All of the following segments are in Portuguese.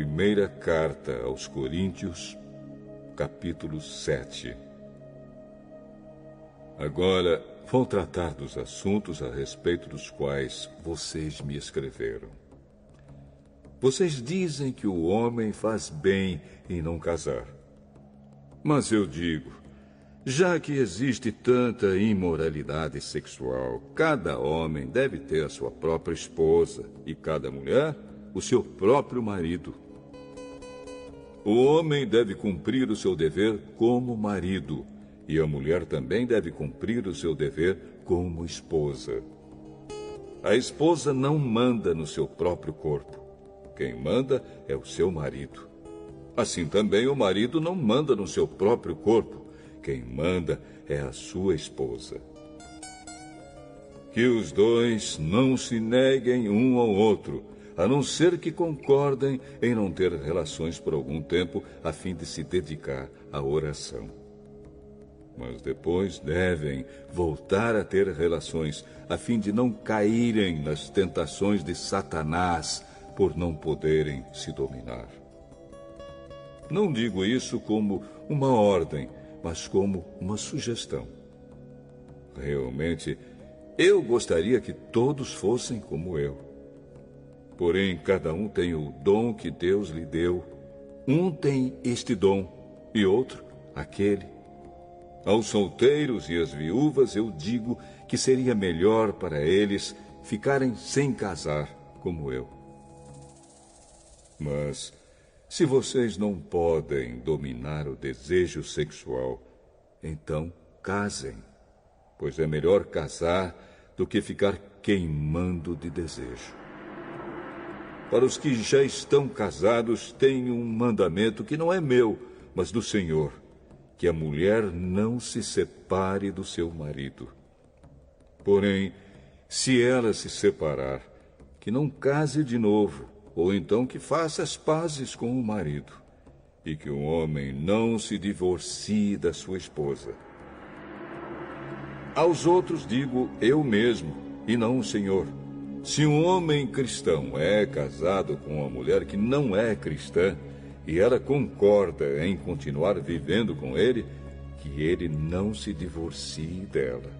Primeira carta aos Coríntios, capítulo 7. Agora vou tratar dos assuntos a respeito dos quais vocês me escreveram. Vocês dizem que o homem faz bem em não casar. Mas eu digo, já que existe tanta imoralidade sexual, cada homem deve ter a sua própria esposa e cada mulher o seu próprio marido. O homem deve cumprir o seu dever como marido, e a mulher também deve cumprir o seu dever como esposa. A esposa não manda no seu próprio corpo. Quem manda é o seu marido. Assim também o marido não manda no seu próprio corpo. Quem manda é a sua esposa. Que os dois não se neguem um ao outro, a não ser que concordem em não ter relações por algum tempo, a fim de se dedicar à oração. Mas depois devem voltar a ter relações, a fim de não caírem nas tentações de Satanás, por não poderem se dominar. Não digo isso como uma ordem, mas como uma sugestão. Realmente, eu gostaria que todos fossem como eu. Porém, cada um tem o dom que Deus lhe deu. Um tem este dom e outro aquele. Aos solteiros e às viúvas eu digo que seria melhor para eles ficarem sem casar, como eu. Mas, se vocês não podem dominar o desejo sexual, então casem, pois é melhor casar do que ficar queimando de desejo. Para os que já estão casados, tenho um mandamento que não é meu, mas do Senhor, que a mulher não se separe do seu marido. Porém, se ela se separar, que não case de novo, ou então que faça as pazes com o marido, e que o homem não se divorcie da sua esposa. Aos outros digo eu mesmo, e não o Senhor. Se um homem cristão é casado com uma mulher que não é cristã, e ela concorda em continuar vivendo com ele, que ele não se divorcie dela.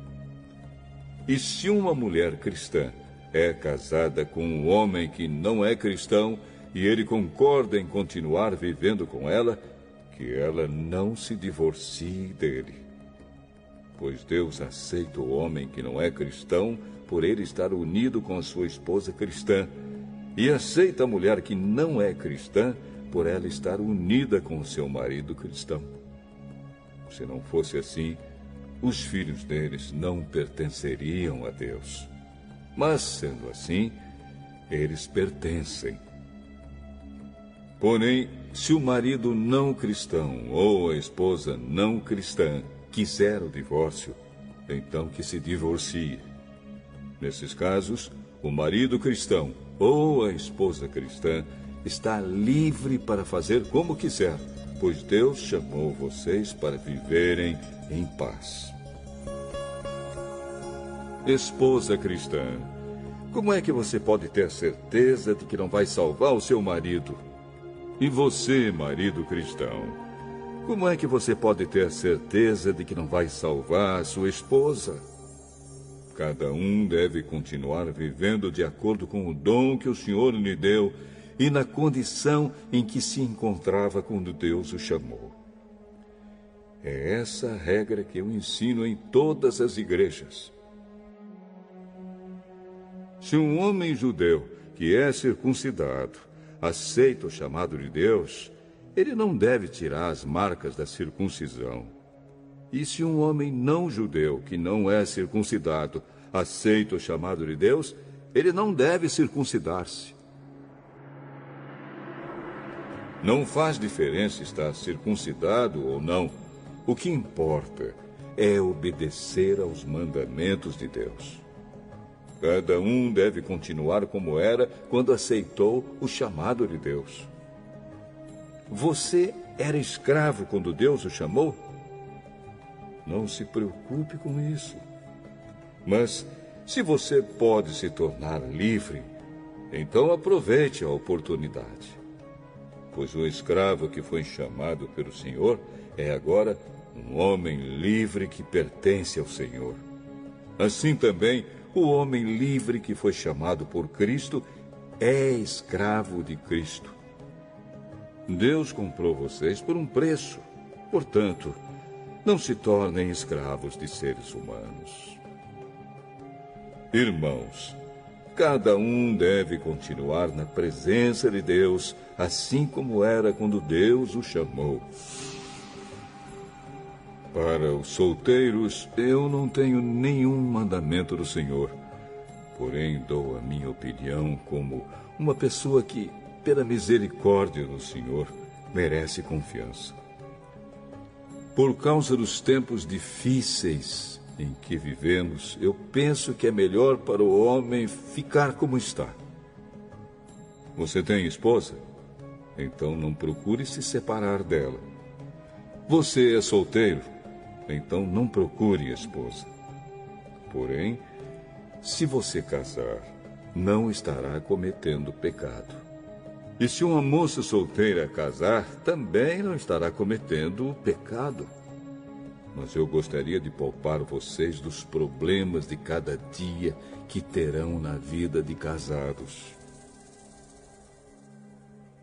E se uma mulher cristã é casada com um homem que não é cristão, e ele concorda em continuar vivendo com ela, que ela não se divorcie dele. Pois Deus aceita o homem que não é cristão por ele estar unido com a sua esposa cristã, e aceita a mulher que não é cristã por ela estar unida com o seu marido cristão. Se não fosse assim, os filhos deles não pertenceriam a Deus. Mas, sendo assim, eles pertencem. Porém, se o marido não cristão ou a esposa não cristã quiser o divórcio, então que se divorcie. Nesses casos, o marido cristão ou a esposa cristã está livre para fazer como quiser, pois Deus chamou vocês para viverem em paz. Esposa cristã, como é que você pode ter certeza de que não vai salvar o seu marido? E você, marido cristão, como é que você pode ter certeza de que não vai salvar a sua esposa? Cada um deve continuar vivendo de acordo com o dom que o Senhor lhe deu e na condição em que se encontrava quando Deus o chamou. É essa a regra que eu ensino em todas as igrejas. Se um homem judeu que é circuncidado aceita o chamado de Deus, ele não deve tirar as marcas da circuncisão. E se um homem não judeu que não é circuncidado aceita o chamado de Deus, ele não deve circuncidar-se. Não faz diferença estar circuncidado ou não. O que importa é obedecer aos mandamentos de Deus. Cada um deve continuar como era quando aceitou o chamado de Deus. Você era escravo quando Deus o chamou? Não se preocupe com isso. Mas, se você pode se tornar livre, então aproveite a oportunidade. pois o escravo que foi chamado pelo Senhor é agora um homem livre que pertence ao Senhor. Assim também, o homem livre que foi chamado por Cristo é escravo de Cristo. Deus comprou vocês por um preço. Portanto, não se tornem escravos de seres humanos. Irmãos, cada um deve continuar na presença de Deus, assim como era quando Deus o chamou. Para os solteiros, eu não tenho nenhum mandamento do Senhor. Porém, dou a minha opinião como uma pessoa que, pela misericórdia do Senhor, merece confiança. Por causa dos tempos difíceis em que vivemos, eu penso que é melhor para o homem ficar como está. Você tem esposa? Então não procure se separar dela. Você é solteiro? Então não procure esposa. Porém, se você casar, não estará cometendo pecado. E se uma moça solteira casar, também não estará cometendo pecado. Mas eu gostaria de poupar vocês dos problemas de cada dia que terão na vida de casados.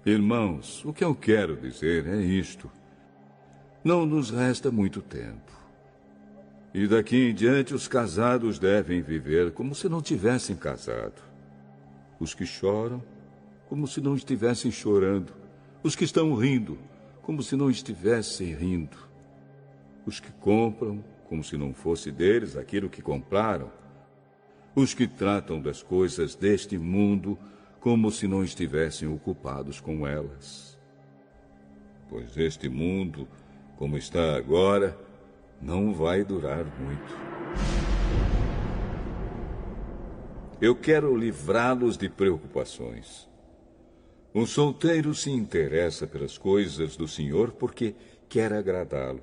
Irmãos, o que eu quero dizer é isto. Não nos resta muito tempo. E daqui em diante os casados devem viver como se não tivessem casado. Os que choram, como se não estivessem chorando. Os que estão rindo, como se não estivessem rindo. Os que compram, como se não fosse deles aquilo que compraram. Os que tratam das coisas deste mundo, como se não estivessem ocupados com elas. Pois este mundo, como está agora, não vai durar muito. Eu quero livrá-los de preocupações. O solteiro se interessa pelas coisas do Senhor porque quer agradá-lo.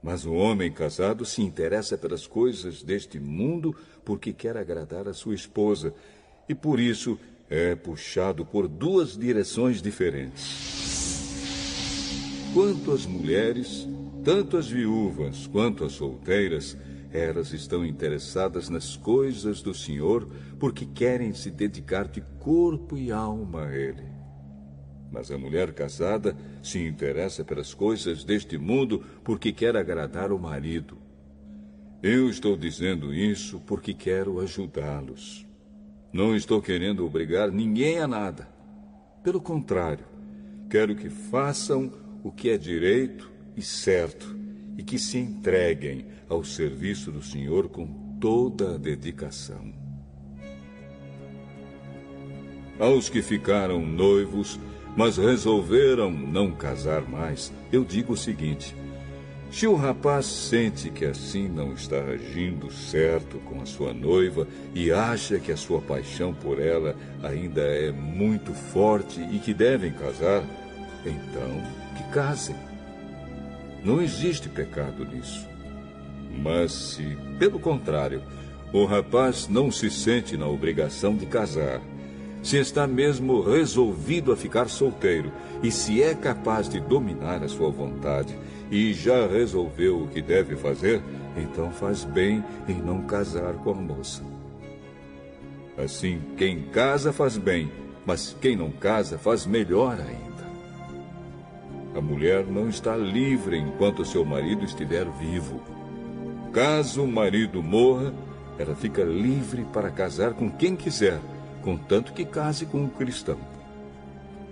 Mas o homem casado se interessa pelas coisas deste mundo porque quer agradar a sua esposa e por isso é puxado por duas direções diferentes. Quanto às mulheres, tanto as viúvas quanto as solteiras, elas estão interessadas nas coisas do Senhor porque querem se dedicar de corpo e alma a Ele. Mas a mulher casada se interessa pelas coisas deste mundo porque quer agradar o marido. Eu estou dizendo isso porque quero ajudá-los. Não estou querendo obrigar ninguém a nada. Pelo contrário, quero que façam o que é direito e certo e que se entreguem ao serviço do Senhor com toda a dedicação. Aos que ficaram noivos, mas resolveram não casar mais, eu digo o seguinte: se o rapaz sente que assim não está agindo certo com a sua noiva e acha que a sua paixão por ela ainda é muito forte e que devem casar, então que casem. Não existe pecado nisso. Mas se, pelo contrário, o rapaz não se sente na obrigação de casar, se está mesmo resolvido a ficar solteiro e se é capaz de dominar a sua vontade e já resolveu o que deve fazer, então faz bem em não casar com a moça. Assim, quem casa faz bem, mas quem não casa faz melhor ainda. A mulher não está livre enquanto seu marido estiver vivo. Caso o marido morra, ela fica livre para casar com quem quiser, contanto que case com um cristão.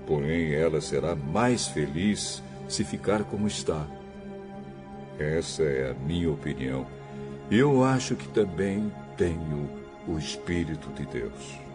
Porém, ela será mais feliz se ficar como está. Essa é a minha opinião. Eu acho que também tenho o Espírito de Deus.